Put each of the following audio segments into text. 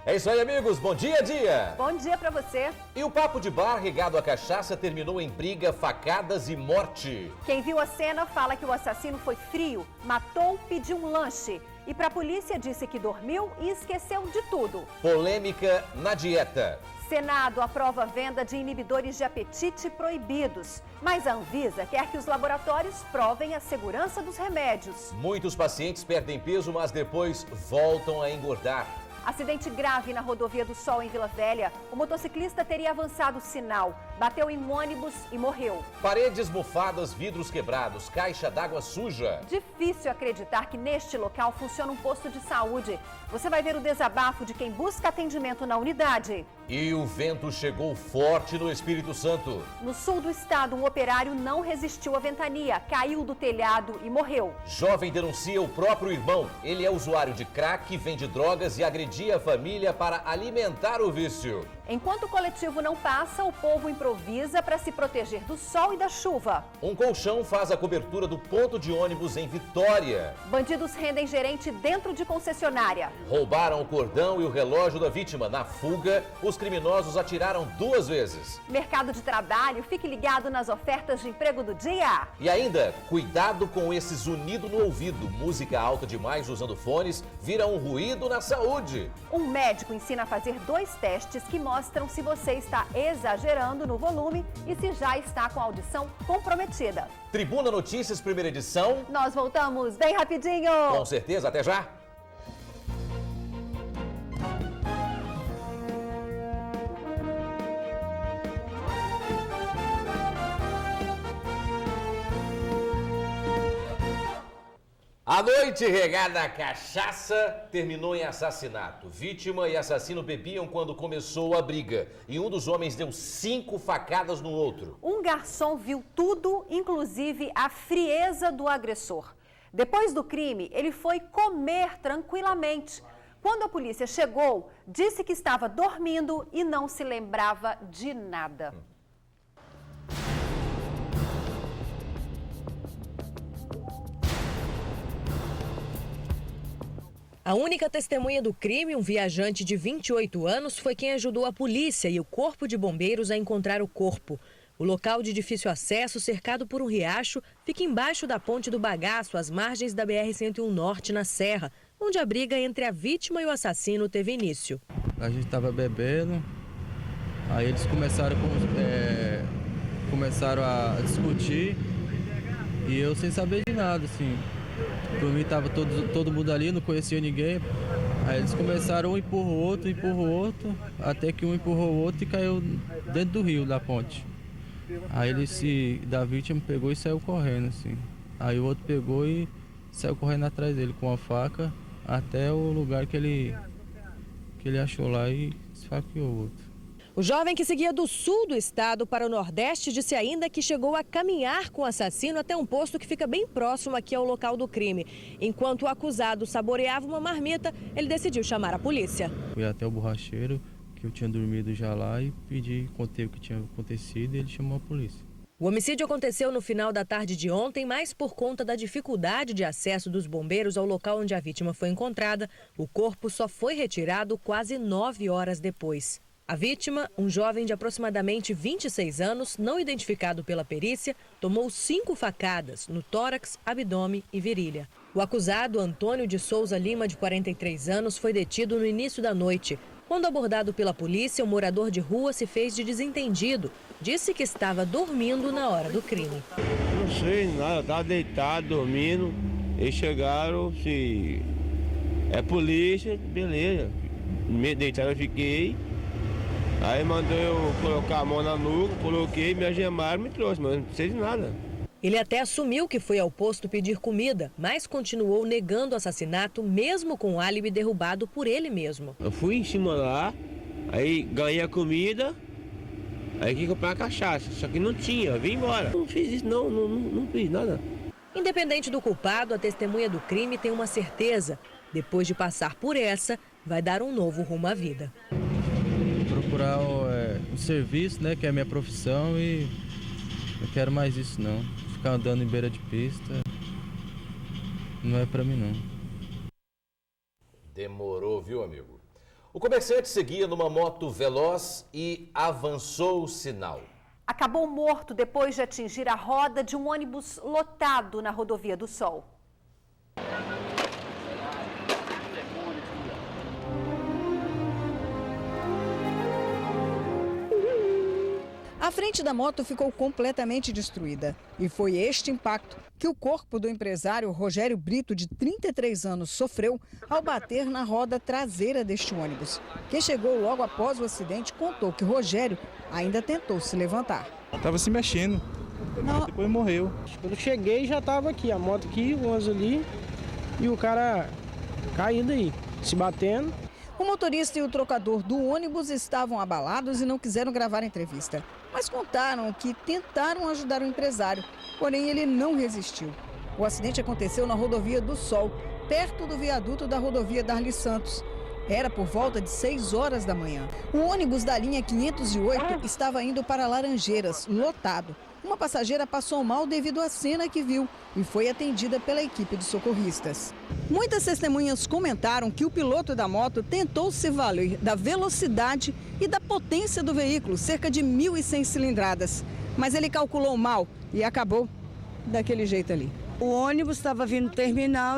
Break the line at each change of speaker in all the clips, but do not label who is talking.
É isso aí, amigos. Bom dia, dia.
Bom dia pra você.
E o papo de bar regado a cachaça terminou em briga, facadas e morte.
Quem viu a cena fala que o assassino foi frio, matou, pediu um lanche. E pra polícia disse que dormiu e esqueceu de tudo.
Polêmica na dieta.
Senado aprova a venda de inibidores de apetite proibidos. Mas a Anvisa quer que os laboratórios provem a segurança dos remédios.
Muitos pacientes perdem peso, mas depois voltam a engordar.
Acidente grave na rodovia do Sol, em Vila Velha. O motociclista teria avançado o sinal, bateu em um ônibus e morreu.
Paredes mofadas, vidros quebrados, caixa d'água suja.
Difícil acreditar que neste local funciona um posto de saúde. Você vai ver o desabafo de quem busca atendimento na unidade.
E o vento chegou forte no Espírito Santo.
No sul do estado, um operário não resistiu à ventania, caiu do telhado e morreu.
Jovem denuncia o próprio irmão. Ele é usuário de crack, vende drogas e agredia a família para alimentar o vício.
Enquanto o coletivo não passa, o povo improvisa para se proteger do sol e da chuva.
Um colchão faz a cobertura do ponto de ônibus em Vitória.
Bandidos rendem gerente dentro de concessionária.
Roubaram o cordão e o relógio da vítima. Na fuga, os criminosos atiraram 2 vezes.
Mercado de trabalho, fique ligado nas ofertas de emprego do dia.
E ainda, cuidado com esse zunido no ouvido. Música alta demais usando fones vira um ruído na saúde.
Um médico ensina a fazer 2 testes que mostram se você está exagerando no volume e se já está com a audição comprometida.
Tribuna Notícias, primeira edição.
Nós voltamos bem rapidinho.
Com certeza, até já. A noite regada a cachaça terminou em assassinato. Vítima e assassino bebiam quando começou a briga. E um dos homens deu 5 facadas no outro.
Um garçom viu tudo, inclusive a frieza do agressor. Depois do crime, ele foi comer tranquilamente. Quando a polícia chegou, disse que estava dormindo e não se lembrava de nada.
A única testemunha do crime, um viajante de 28 anos, foi quem ajudou a polícia e o corpo de bombeiros a encontrar o corpo. O local de difícil acesso, cercado por um riacho, fica embaixo da ponte do Bagaço, às margens da BR-101 Norte, na Serra, onde a briga entre a vítima e o assassino teve início.
A gente estava bebendo, aí eles começaram a discutir e eu sem saber de nada, assim. Por mim estava todo mundo ali, não conhecia ninguém. Aí eles começaram, um empurra o outro, até que um empurrou o outro e caiu dentro do rio, da ponte. Aí da vítima pegou e saiu correndo, assim. Aí o outro pegou e saiu correndo atrás dele com a faca até o lugar que ele achou lá e esfaqueou o outro.
O jovem que seguia do sul do estado para o nordeste disse ainda que chegou a caminhar com o assassino até um posto que fica bem próximo aqui ao local do crime. Enquanto o acusado saboreava uma marmita, ele decidiu chamar a polícia.
Fui até o borracheiro, que eu tinha dormido já lá, e contei o que tinha acontecido e ele chamou a polícia.
O homicídio aconteceu no final da tarde de ontem, mas por conta da dificuldade de acesso dos bombeiros ao local onde a vítima foi encontrada, o corpo só foi retirado quase 9 horas depois. A vítima, um jovem de aproximadamente 26 anos, não identificado pela perícia, tomou 5 facadas no tórax, abdômen e virilha. O acusado, Antônio de Souza Lima, de 43 anos, foi detido no início da noite. Quando abordado pela polícia, o morador de rua se fez de desentendido. Disse que estava dormindo na hora do crime.
Não sei nada, eu estava deitado, dormindo. Eles chegaram, se é polícia, beleza. Deitado eu fiquei. Aí mandou eu colocar a mão na nuca, coloquei, me algemaram e me trouxe, mas não sei de nada.
Ele até assumiu que foi ao posto pedir comida, mas continuou negando o assassinato, mesmo com o álibi derrubado por ele mesmo.
Eu fui em cima lá, aí ganhei a comida, aí quis comprar uma cachaça, só que não tinha, eu vim embora. Não fiz isso, não fiz nada.
Independente do culpado, a testemunha do crime tem uma certeza. Depois de passar por essa, vai dar um novo rumo à vida.
Procurar um serviço, né, que é a minha profissão, e não quero mais isso não. Ficar andando em beira de pista não é pra mim não.
Demorou, viu, amigo? O comerciante seguia numa moto veloz e avançou o sinal.
Acabou morto depois de atingir a roda de um ônibus lotado na Rodovia do Sol.
A frente da moto ficou completamente destruída. E foi este impacto que o corpo do empresário Rogério Brito, de 33 anos, sofreu ao bater na roda traseira deste ônibus. Quem chegou logo após o acidente contou que Rogério ainda tentou se levantar.
Estava se mexendo, depois morreu.
Quando cheguei já estava aqui, a moto aqui, o ônibus ali e o cara caído aí, se batendo.
O motorista e o trocador do ônibus estavam abalados e não quiseram gravar a entrevista. Mas contaram que tentaram ajudar o empresário, porém ele não resistiu. O acidente aconteceu na Rodovia do Sol, perto do viaduto da rodovia Darli Santos. Era por volta de 6 horas da manhã. O ônibus da linha 508 estava indo para Laranjeiras, lotado. Uma passageira passou mal devido à cena que viu e foi atendida pela equipe de socorristas. Muitas testemunhas comentaram que o piloto da moto tentou se valer da velocidade e da potência do veículo, cerca de 1.100 cilindradas. Mas ele calculou mal e acabou daquele jeito ali.
O ônibus estava vindo do terminal,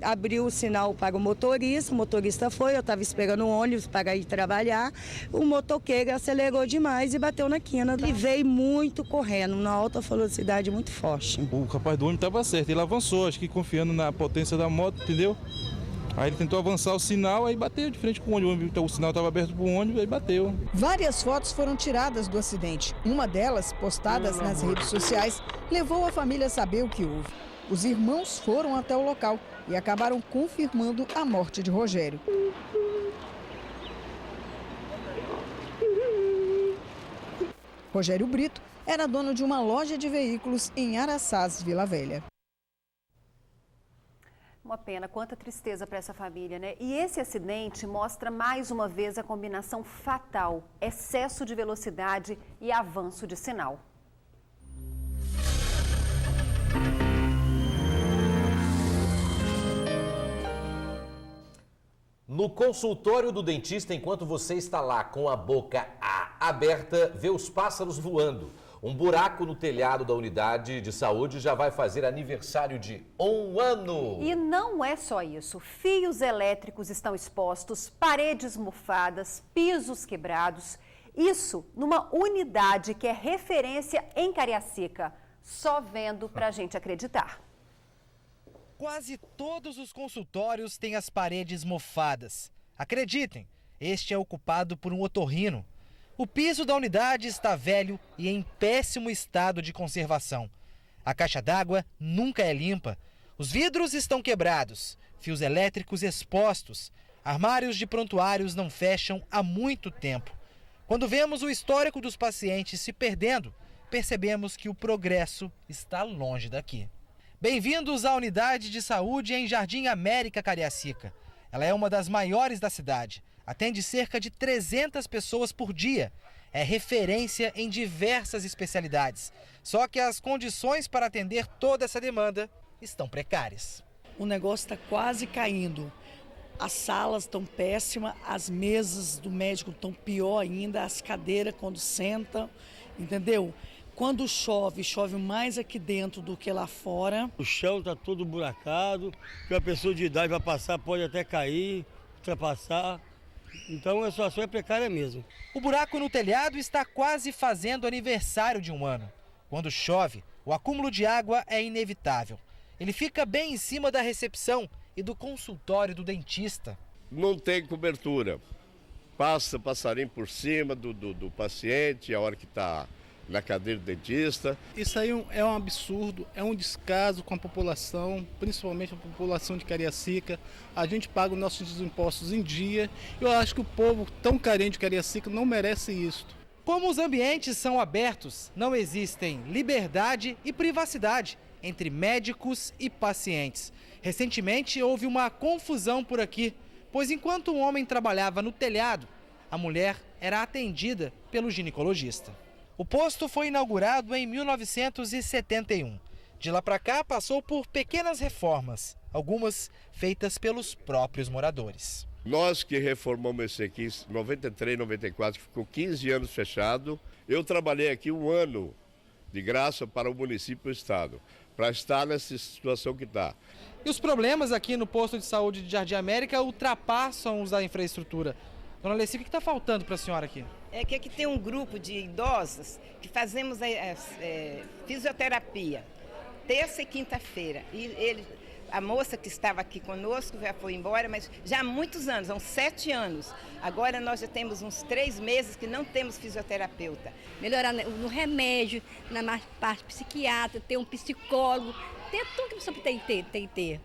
abriu o sinal para o motorista foi, eu estava esperando o ônibus para ir trabalhar, o motoqueiro acelerou demais e bateu na quina. Ele veio muito correndo, numa alta velocidade muito forte.
O rapaz do ônibus estava certo, ele avançou, acho que confiando na potência da moto, entendeu? Aí ele tentou avançar o sinal, aí bateu de frente com o ônibus, o sinal estava aberto para o ônibus, aí bateu.
Várias fotos foram tiradas do acidente. Uma delas, postadas nas redes sociais, levou a família a saber o que houve. Os irmãos foram até o local e acabaram confirmando a morte de Rogério. Rogério Brito era dono de uma loja de veículos em Araçás, Vila Velha.
Uma pena, quanta tristeza para essa família, né? E esse acidente mostra mais uma vez a combinação fatal: excesso de velocidade e avanço de sinal.
No consultório do dentista, enquanto você está lá com a boca aberta, vê os pássaros voando. Um buraco no telhado da unidade de saúde já vai fazer aniversário de 1 ano.
E não é só isso. Fios elétricos estão expostos, paredes mofadas, pisos quebrados. Isso numa unidade que é referência em Cariacica. Só vendo pra gente acreditar.
Quase todos os consultórios têm as paredes mofadas. Acreditem, este é ocupado por um otorrino. O piso da unidade está velho e em péssimo estado de conservação. A caixa d'água nunca é limpa. Os vidros estão quebrados, fios elétricos expostos. Armários de prontuários não fecham há muito tempo. Quando vemos o histórico dos pacientes se perdendo, percebemos que o progresso está longe daqui. Bem-vindos à unidade de saúde em Jardim América, Cariacica. Ela é uma das maiores da cidade. Atende cerca de 300 pessoas por dia. É referência em diversas especialidades. Só que as condições para atender toda essa demanda estão precárias.
O negócio está quase caindo. As salas estão péssimas, as mesas do médico estão pior ainda, as cadeiras quando sentam, entendeu? Quando chove, chove mais aqui dentro do que lá fora.
O chão está todo buracado, que a pessoa de idade vai passar, pode até cair, ultrapassar. Então a situação é precária mesmo.
O buraco no telhado está quase fazendo aniversário de 1 ano. Quando chove, o acúmulo de água é inevitável. Ele fica bem em cima da recepção e do consultório do dentista.
Não tem cobertura. Passa passarinho por cima do paciente a hora que está na cadeira do dentista.
Isso aí é um absurdo, é um descaso com a população, principalmente a população de Cariacica. A gente paga os nossos impostos em dia. Eu acho que o povo tão carente de Cariacica não merece isso.
Como os ambientes são abertos, não existem liberdade e privacidade entre médicos e pacientes. Recentemente houve uma confusão por aqui, pois enquanto o homem trabalhava no telhado, a mulher era atendida pelo ginecologista. O posto foi inaugurado em 1971. De lá para cá, passou por pequenas reformas, algumas feitas pelos próprios moradores.
Nós que reformamos esse aqui em 93, 94, que ficou 15 anos fechado. Eu trabalhei aqui 1 ano de graça para o município e o estado, para estar nessa situação que está.
E os problemas aqui no posto de saúde de Jardim América ultrapassam os da infraestrutura. Dona Alessi, o que está faltando para a senhora aqui?
É que aqui tem um grupo de idosos que fazemos fisioterapia, terça e quinta-feira. E a moça que estava aqui conosco já foi embora, mas já há muitos anos, há uns 7 anos. Agora nós já temos uns 3 meses que não temos fisioterapeuta.
Melhorar no remédio, na parte psiquiátrica, ter um psicólogo, ter tudo que a pessoa tem que ter.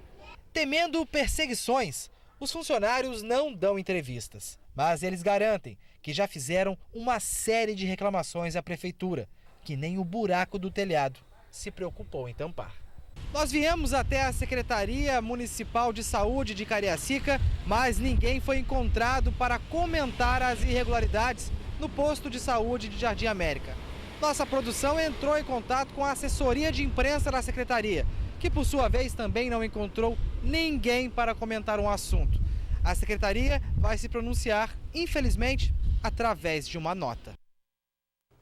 Temendo perseguições, os funcionários não dão entrevistas, mas eles garantem que já fizeram uma série de reclamações à prefeitura, que nem o buraco do telhado se preocupou em tampar. Nós viemos até a Secretaria Municipal de Saúde de Cariacica, mas ninguém foi encontrado para comentar as irregularidades no posto de saúde de Jardim América. Nossa produção entrou em contato com a assessoria de imprensa da Secretaria, que por sua vez também não encontrou ninguém para comentar um assunto. A Secretaria vai se pronunciar, infelizmente, através de uma nota.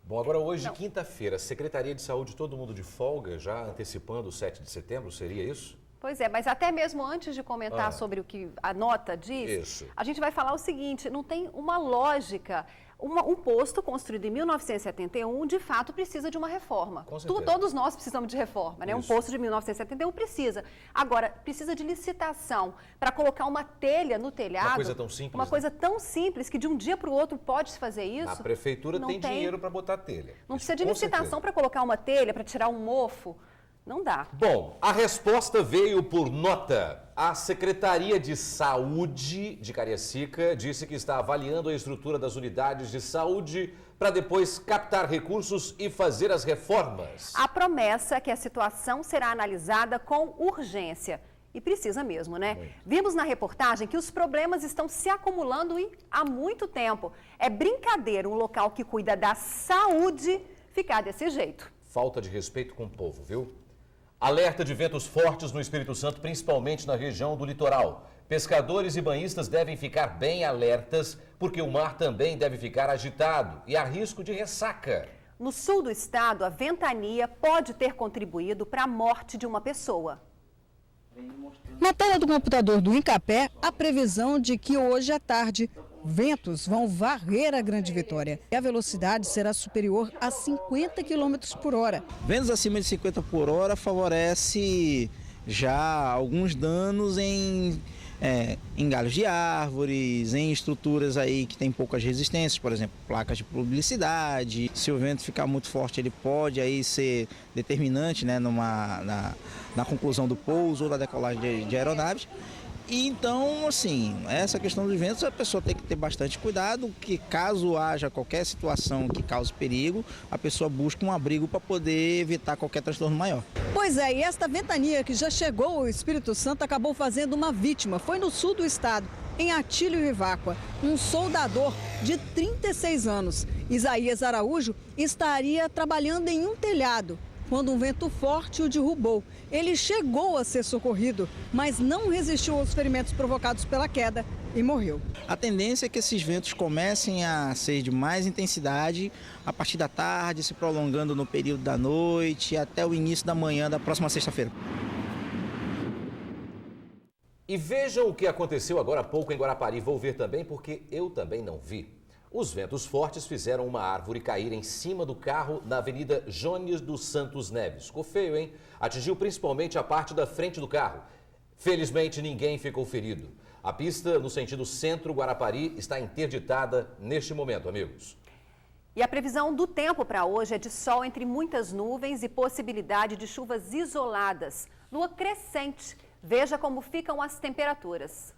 Bom, agora hoje, quinta-feira, Secretaria de Saúde, todo mundo de folga, já antecipando o 7 de setembro, seria isso?
Pois é, mas até mesmo antes de comentar sobre o que a nota diz, a gente vai falar o seguinte, não tem uma lógica. Um posto construído em 1971, de fato, precisa de uma reforma. Todos nós precisamos de reforma, né? Um posto de 1971 precisa. Agora, precisa de licitação para colocar uma telha no telhado.
Uma coisa tão simples.
Uma coisa tão simples que de um dia para o outro pode se fazer isso.
A prefeitura tem dinheiro para botar telha.
Não precisa de licitação para colocar uma telha, para tirar um mofo. Não dá.
Bom, a resposta veio por nota. A Secretaria de Saúde de Cariacica disse que está avaliando a estrutura das unidades de saúde para depois captar recursos e fazer as reformas.
A promessa é que a situação será analisada com urgência. E precisa mesmo, né? Vimos na reportagem que os problemas estão se acumulando há muito tempo. É brincadeira um local que cuida da saúde ficar desse jeito.
Falta de respeito com o povo, viu? Alerta de ventos fortes no Espírito Santo, principalmente na região do litoral. Pescadores e banhistas devem ficar bem alertas, porque o mar também deve ficar agitado e há risco de ressaca.
No sul do estado, a ventania pode ter contribuído para a morte de uma pessoa.
Na tela do computador do Incapé, a previsão de que hoje à tarde ventos vão varrer a Grande Vitória e a velocidade será superior a 50 km por hora.
Ventos acima de 50 por hora favorece já alguns danos em galhos de árvores, em estruturas aí que tem poucas resistências, por exemplo, placas de publicidade. Se o vento ficar muito forte, ele pode aí ser determinante, né, na conclusão do pouso ou da decolagem de aeronaves. E então, assim, essa questão dos ventos, a pessoa tem que ter bastante cuidado, que caso haja qualquer situação que cause perigo, a pessoa busca um abrigo para poder evitar qualquer transtorno maior.
Pois é, e esta ventania que já chegou ao Espírito Santo acabou fazendo uma vítima. Foi no sul do estado, em Atílio Riváqua, um soldador de 36 anos. Isaías Araújo estaria trabalhando em um telhado quando um vento forte o derrubou. Ele chegou a ser socorrido, mas não resistiu aos ferimentos provocados pela queda e morreu.
A tendência é que esses ventos comecem a ser de mais intensidade a partir da tarde, se prolongando no período da noite até o início da manhã da próxima sexta-feira.
E vejam o que aconteceu agora há pouco em Guarapari. Vou ver também porque eu também não vi. Os ventos fortes fizeram uma árvore cair em cima do carro na Avenida Jones dos Santos Neves. Ficou feio, hein? Atingiu principalmente a parte da frente do carro. Felizmente, ninguém ficou ferido. A pista no sentido centro-Guarapari está interditada neste momento, amigos.
E a previsão do tempo para hoje é de sol entre muitas nuvens e possibilidade de chuvas isoladas. Lua crescente. Veja como ficam as temperaturas.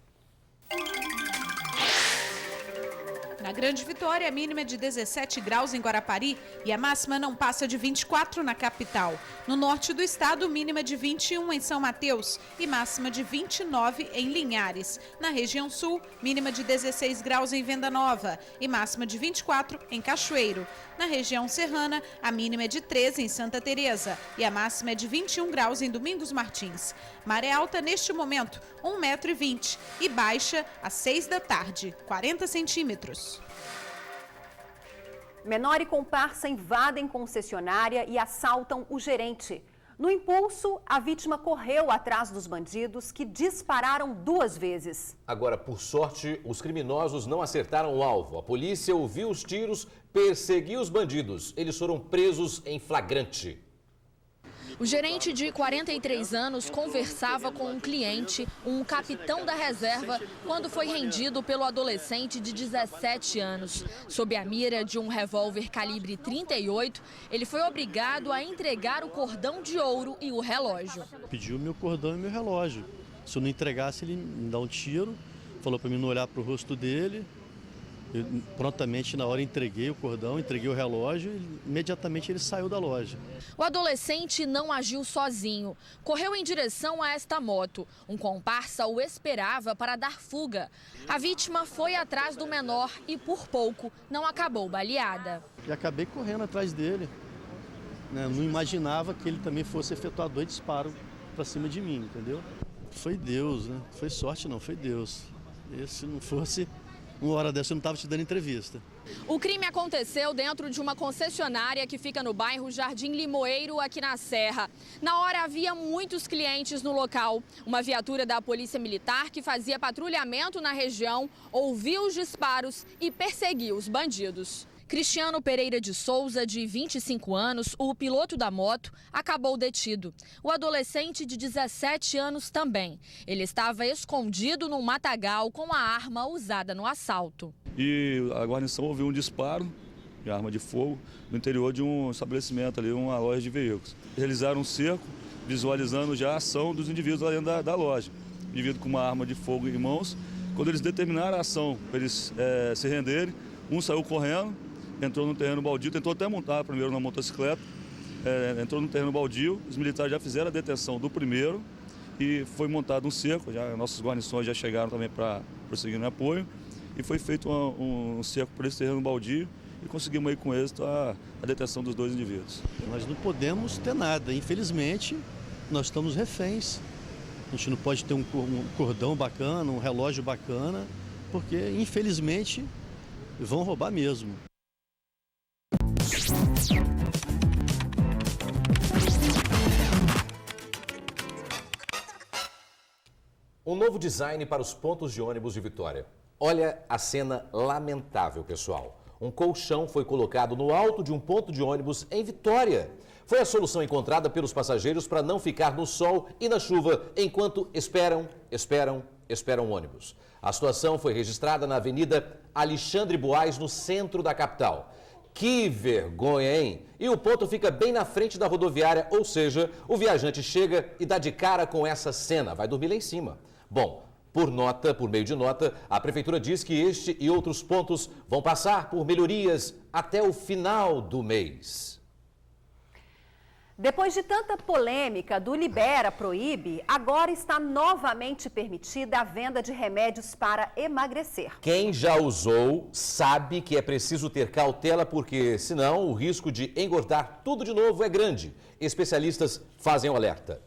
Na Grande Vitória, a mínima é de 17 graus em Guarapari e a máxima não passa de 24 na capital. No norte do estado, mínima de 21 em São Mateus e máxima de 29 em Linhares. Na região sul, mínima de 16 graus em Venda Nova e máxima de 24 em Cachoeiro. Na região serrana, a mínima é de 13 em Santa Teresa e a máxima é de 21 graus em Domingos Martins. Maré alta neste momento, 1,20 m e baixa às 6 da tarde, 40 centímetros.
Menor e comparsa invadem concessionária e assaltam o gerente. No impulso, a vítima correu atrás dos bandidos que dispararam 2 vezes.
Agora, por sorte, os criminosos não acertaram o alvo. A polícia ouviu os tiros, perseguiu os bandidos. Eles foram presos em flagrante.
O gerente de 43 anos conversava com um cliente, um capitão da reserva, quando foi rendido pelo adolescente de 17 anos. Sob a mira de um revólver calibre 38, ele foi obrigado a entregar o cordão de ouro e o relógio.
Pediu meu cordão e meu relógio. Se eu não entregasse, ele me dá um tiro, falou para mim não olhar para o rosto dele. Eu, prontamente, na hora, entreguei o cordão, entreguei o relógio e imediatamente ele saiu da loja.
O adolescente não agiu sozinho. Correu em direção a esta moto. Um comparsa o esperava para dar fuga. A vítima foi atrás do menor e, por pouco, não acabou baleada.
E acabei correndo atrás dele. Não imaginava que ele também fosse efetuar 2 disparos para cima de mim, entendeu? Foi Deus, né? Foi sorte não, foi Deus. E se não fosse... Uma hora dessa eu não estava te dando entrevista.
O crime aconteceu dentro de uma concessionária que fica no bairro Jardim Limoeiro, aqui na Serra. Na hora havia muitos clientes no local. Uma viatura da Polícia Militar que fazia patrulhamento na região ouviu os disparos e perseguiu os bandidos. Cristiano Pereira de Souza, de 25 anos, o piloto da moto, acabou detido. O adolescente de 17 anos também. Ele estava escondido num matagal com a arma usada no assalto.
E a guarnição ouviu um disparo de arma de fogo no interior de um estabelecimento ali, uma loja de veículos. Realizaram um cerco, visualizando já a ação dos indivíduos ali dentro da loja. Indivíduo com uma arma de fogo em mãos. Quando eles determinaram a ação para eles se renderem, um saiu correndo, entrou no terreno baldio, tentou até montar primeiro na motocicleta, entrou no terreno baldio, os militares já fizeram a detenção do primeiro e foi montado um cerco, já nossas guarnições já chegaram também para prosseguir no apoio e foi feito um cerco por esse terreno baldio e conseguimos aí com êxito a detenção dos 2 indivíduos.
Nós não podemos ter nada, infelizmente nós estamos reféns. A gente não pode ter um cordão bacana, um relógio bacana, porque infelizmente vão roubar mesmo.
Um novo design para os pontos de ônibus de Vitória. Olha a cena lamentável, pessoal. Um colchão foi colocado no alto de um ponto de ônibus em Vitória. Foi a solução encontrada pelos passageiros para não ficar no sol e na chuva enquanto esperam o ônibus. A situação foi registrada na Avenida Alexandre Buais, no centro da capital. Que vergonha, hein? E o ponto fica bem na frente da rodoviária, ou seja, o viajante chega e dá de cara com essa cena, vai dormir lá em cima. Bom, por meio de nota, a prefeitura diz que este e outros pontos vão passar por melhorias até o final do mês.
Depois de tanta polêmica do Libera Proíbe, agora está novamente permitida a venda de remédios para emagrecer.
Quem já usou sabe que é preciso ter cautela porque, senão, o risco de engordar tudo de novo é grande. Especialistas fazem o alerta.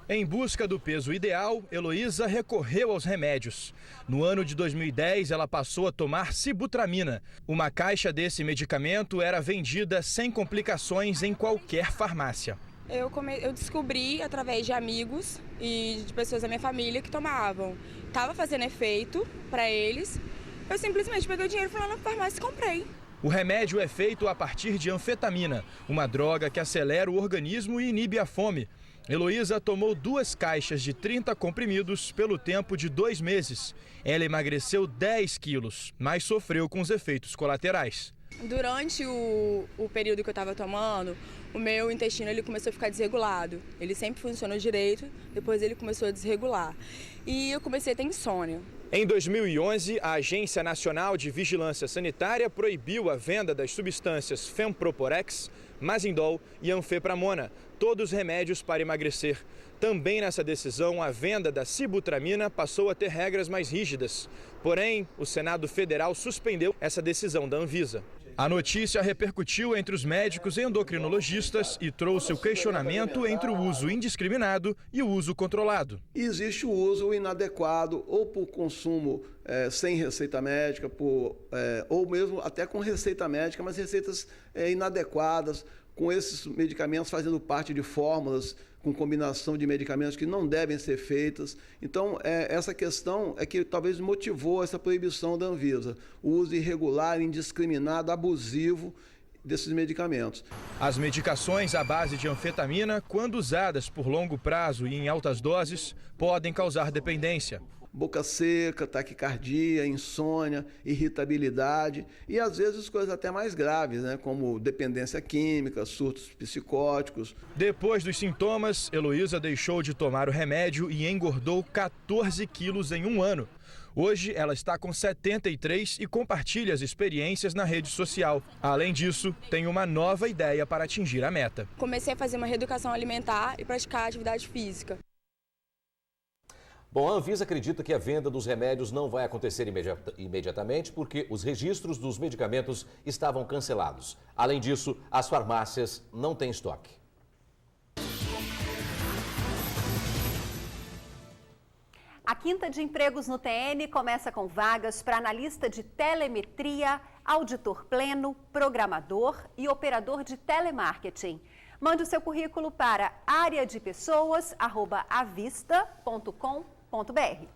Em busca do peso ideal, Heloísa recorreu aos remédios. No ano de 2010, ela passou a tomar sibutramina. Uma caixa desse medicamento era vendida sem complicações em qualquer farmácia.
Eu descobri através de amigos e de pessoas da minha família que tomavam. Estava fazendo efeito para eles. Eu simplesmente peguei o dinheiro, fui lá na farmácia e comprei.
O remédio é feito a partir de anfetamina, uma droga que acelera o organismo e inibe a fome. Heloísa tomou 2 caixas de 30 comprimidos pelo tempo de 2 meses. Ela emagreceu 10 quilos, mas sofreu com os efeitos colaterais.
Durante o período que eu estava tomando, o meu intestino ele começou a ficar desregulado. Ele sempre funcionou direito, depois ele começou a desregular. e eu comecei a ter insônia.
Em 2011, a Agência Nacional de Vigilância Sanitária proibiu a venda das substâncias Femproporex, Mazindol e Anfepramona, todos remédios para emagrecer. Também nessa decisão, a venda da sibutramina passou a ter regras mais rígidas. Porém, o Senado Federal suspendeu essa decisão da Anvisa. A notícia repercutiu entre os médicos endocrinologistas e trouxe o questionamento entre o uso indiscriminado e o uso controlado.
Existe o uso inadequado ou por consumo sem receita médica, ou mesmo até com receita médica, mas receitas inadequadas, com esses medicamentos fazendo parte de fórmulas com combinação de medicamentos que não devem ser feitas. Então, essa questão é que talvez motivou essa proibição da Anvisa, o uso irregular, indiscriminado, abusivo desses medicamentos.
As medicações à base de anfetamina, quando usadas por longo prazo e em altas doses, podem causar dependência.
Boca seca, taquicardia, insônia, irritabilidade e às vezes coisas até mais graves, né, como dependência química, surtos psicóticos.
Depois dos sintomas, Heloísa deixou de tomar o remédio e engordou 14 quilos em um ano. Hoje ela está com 73 e compartilha as experiências na rede social. Além disso, tem uma nova ideia para atingir a meta.
Comecei a fazer uma reeducação alimentar e praticar atividade física.
Bom, a Anvisa acredita que a venda dos remédios não vai acontecer imediatamente porque os registros dos medicamentos estavam cancelados. Além disso, as farmácias não têm estoque.
A quinta de empregos no TN começa com vagas para analista de telemetria, auditor pleno, programador e operador de telemarketing. Mande o seu currículo para areadepessoas@avista.com.br.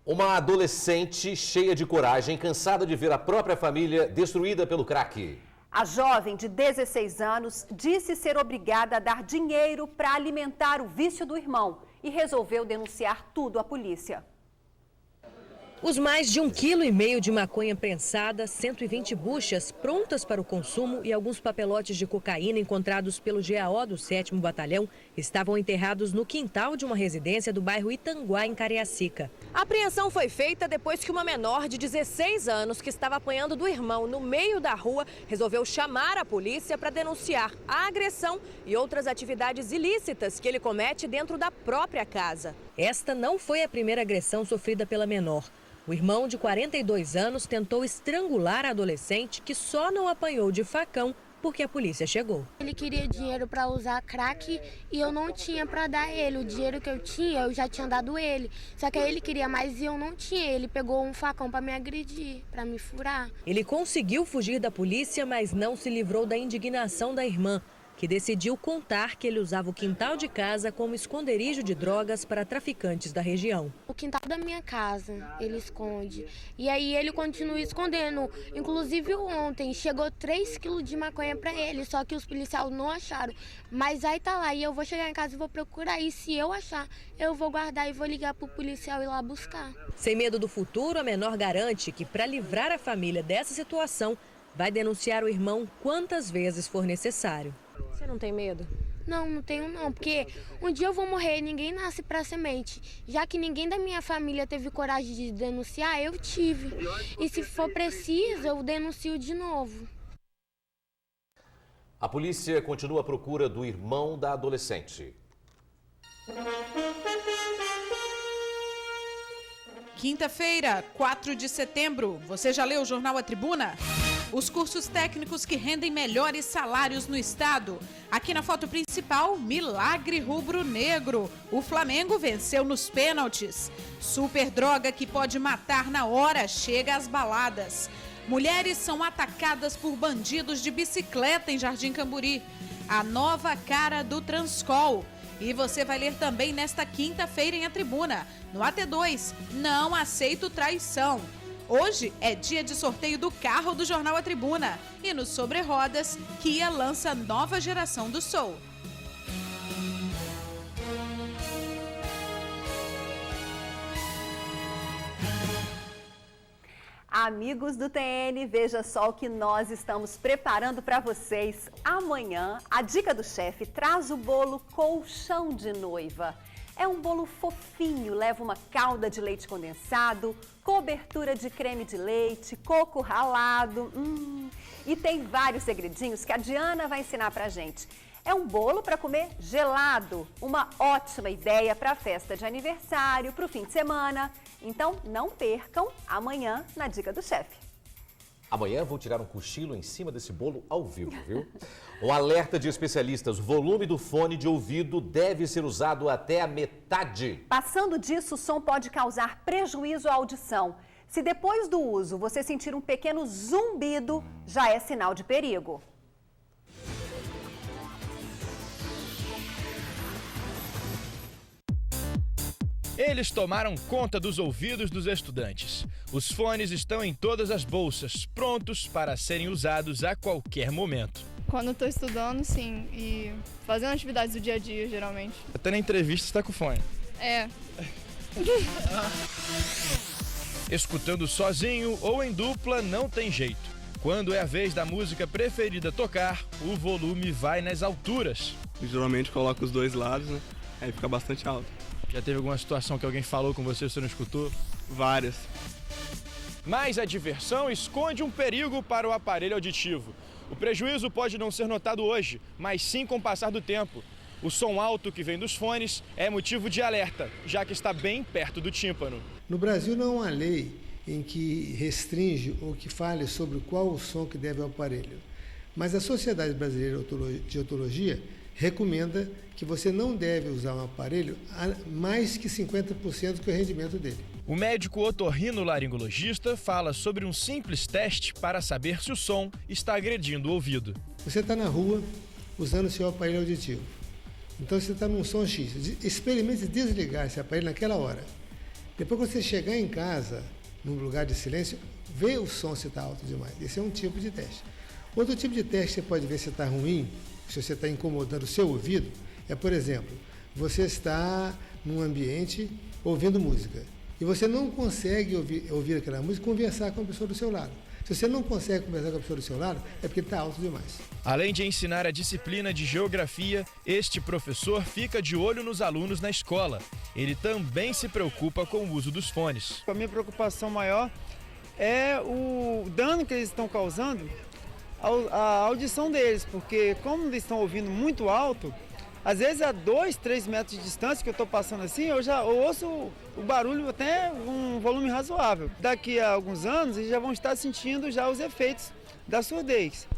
Uma adolescente cheia de coragem, cansada de ver a própria família destruída pelo crack.
A jovem de 16 anos disse ser obrigada a dar dinheiro para alimentar o vício do irmão e resolveu denunciar tudo à polícia.
Os mais de 1,5 kg de maconha prensada, 120 buchas prontas para o consumo e alguns papelotes de cocaína encontrados pelo GAO do 7º Batalhão estavam enterrados no quintal de uma residência do bairro Itanguá, em Cariacica.
A apreensão foi feita depois que uma menor de 16 anos que estava apanhando do irmão no meio da rua resolveu chamar a polícia para denunciar a agressão e outras atividades ilícitas que ele comete dentro da própria casa.
Esta não foi a primeira agressão sofrida pela menor. O irmão de 42 anos tentou estrangular a adolescente, que só não apanhou de facão porque a polícia chegou.
Ele queria dinheiro para usar crack e eu não tinha para dar ele. O dinheiro que eu tinha, eu já tinha dado ele. Só que aí ele queria mais e eu não tinha. Ele pegou um facão para me agredir, para me furar.
Ele conseguiu fugir da polícia, mas não se livrou da indignação da irmã, que decidiu contar que ele usava o quintal de casa como esconderijo de drogas para traficantes da região.
O quintal da minha casa, ele esconde. E aí ele continua escondendo. Inclusive ontem chegou 3 quilos de maconha para ele, só que os policiais não acharam. Mas aí tá lá, e eu vou chegar em casa e vou procurar. E se eu achar, eu vou guardar e vou ligar pro policial ir lá buscar.
Sem medo do futuro, a menor garante que para livrar a família dessa situação, vai denunciar o irmão quantas vezes for necessário.
Você não tem medo?
Não, não tenho não, porque um dia eu vou morrer, ninguém nasce para semente. Já que ninguém da minha família teve coragem de denunciar, eu tive. E se for preciso, eu denuncio de novo.
A polícia continua à procura do irmão da adolescente.
Quinta-feira, 4 de setembro. Você já leu o jornal A Tribuna? Os cursos técnicos que rendem melhores salários no estado. Aqui na foto principal, milagre rubro-negro. O Flamengo venceu nos pênaltis. Super droga que pode matar na hora chega às baladas. Mulheres são atacadas por bandidos de bicicleta em Jardim Camburi. A nova cara do Transcol. E você vai ler também nesta quinta-feira em A Tribuna. No AT2, não aceito traição. Hoje é dia de sorteio do carro do jornal A Tribuna. E no Sobre Rodas, Kia lança nova geração do Soul.
Amigos do TN, veja só o que nós estamos preparando para vocês. Amanhã, a dica do chefe traz o bolo colchão de noiva. É um bolo fofinho, leva uma calda de leite condensado, cobertura de creme de leite, coco ralado. E tem vários segredinhos que a Diana vai ensinar pra gente. É um bolo para comer gelado, uma ótima ideia para a festa de aniversário, para o fim de semana. Então não percam amanhã na Dica do Chefe.
Amanhã vou tirar um cochilo em cima desse bolo ao vivo, viu? Um alerta de especialistas, o volume do fone de ouvido deve ser usado até a metade.
Passando disso, o som pode causar prejuízo à audição. Se depois do uso você sentir um pequeno zumbido, já é sinal de perigo.
Eles tomaram conta dos ouvidos dos estudantes. Os fones estão em todas as bolsas, prontos para serem usados a qualquer momento.
Quando estou estudando, sim, e fazendo atividades do dia a dia, geralmente.
Até na entrevista você está com fone.
É.
Escutando sozinho ou em dupla não tem jeito. Quando é a vez da música preferida tocar, o volume vai nas alturas.
Geralmente coloco os dois lados, né? Aí fica bastante alto.
Já teve alguma situação que alguém falou com você e você não escutou?
Várias.
Mas a diversão esconde um perigo para o aparelho auditivo. O prejuízo pode não ser notado hoje, mas sim com o passar do tempo. O som alto que vem dos fones é motivo de alerta, já que está bem perto do tímpano.
No Brasil não há lei em que restringe ou que fale sobre qual o som que deve ao aparelho. Mas a Sociedade Brasileira de Otologia recomenda que você não deve usar um aparelho a mais que 50% do rendimento dele.
O médico otorrinolaringologista fala sobre um simples teste para saber se o som está agredindo o ouvido.
Você está na rua usando o seu aparelho auditivo. Então você está num som X. Experimente desligar esse aparelho naquela hora. Depois que você chegar em casa, num lugar de silêncio, vê o som se está alto demais. Esse é um tipo de teste. Outro tipo de teste que você pode ver se está ruim, se você está incomodando o seu ouvido, é, por exemplo, você está num ambiente ouvindo música e você não consegue ouvir aquela música e conversar com a pessoa do seu lado. Se você não consegue conversar com a pessoa do seu lado, é porque ele está alto demais.
Além de ensinar a disciplina de geografia, este professor fica de olho nos alunos na escola. Ele também se preocupa com o uso dos fones.
A minha preocupação maior é o dano que eles estão causando a audição deles, porque como eles estão ouvindo muito alto, às vezes a 2, 3 metros de distância que eu estou passando assim, eu ouço o barulho até um volume razoável. Daqui a alguns anos eles já vão estar sentindo já os efeitos da surdez.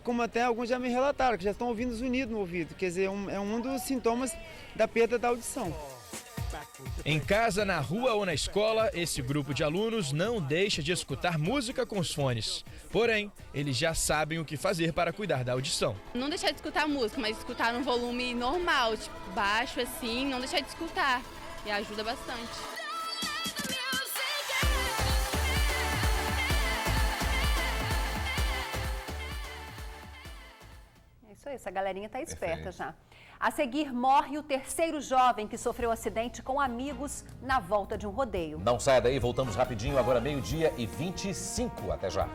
Como até alguns já me relataram, que já estão ouvindo zunido no ouvido, quer dizer, é um dos sintomas da perda da audição.
Em casa, na rua ou na escola, esse grupo de alunos não deixa de escutar música com os fones. Porém, eles já sabem o que fazer para cuidar da audição.
Não deixar de escutar música, mas escutar num volume normal, tipo baixo assim, não deixar de escutar. E ajuda bastante.
É isso aí, essa galerinha tá esperta já. A seguir, morre o terceiro jovem que sofreu acidente com amigos na volta de um rodeio.
Não saia daí, voltamos rapidinho, agora 12h25. Até já.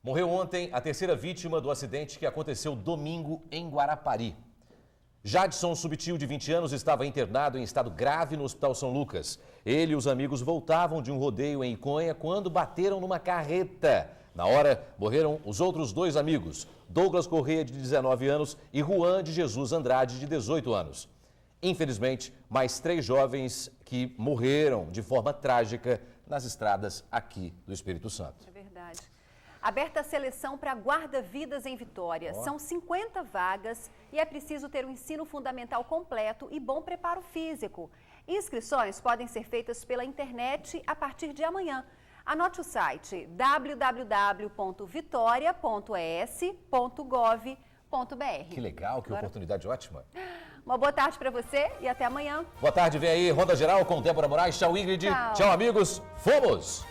Morreu ontem a terceira vítima do acidente que aconteceu domingo em Guarapari. Jadson Subtil, de 20 anos, estava internado em estado grave no Hospital São Lucas. Ele e os amigos voltavam de um rodeio em Iconha quando bateram numa carreta. Na hora, morreram os outros dois amigos, Douglas Correia, de 19 anos, e Juan de Jesus Andrade, de 18 anos. Infelizmente, mais 3 jovens que morreram de forma trágica nas estradas aqui do Espírito Santo.
É verdade. Aberta a seleção para guarda-vidas em Vitória. São 50 vagas e é preciso ter um ensino fundamental completo e bom preparo físico. Inscrições podem ser feitas pela internet a partir de amanhã. Anote o site www.vitoria.es.gov.br.
Que legal, que oportunidade ótima.
Uma boa tarde para você e até amanhã.
Boa tarde, vem aí, Ronda Geral com Débora Moraes. Tchau, Ingrid. Tchau, amigos. Fomos!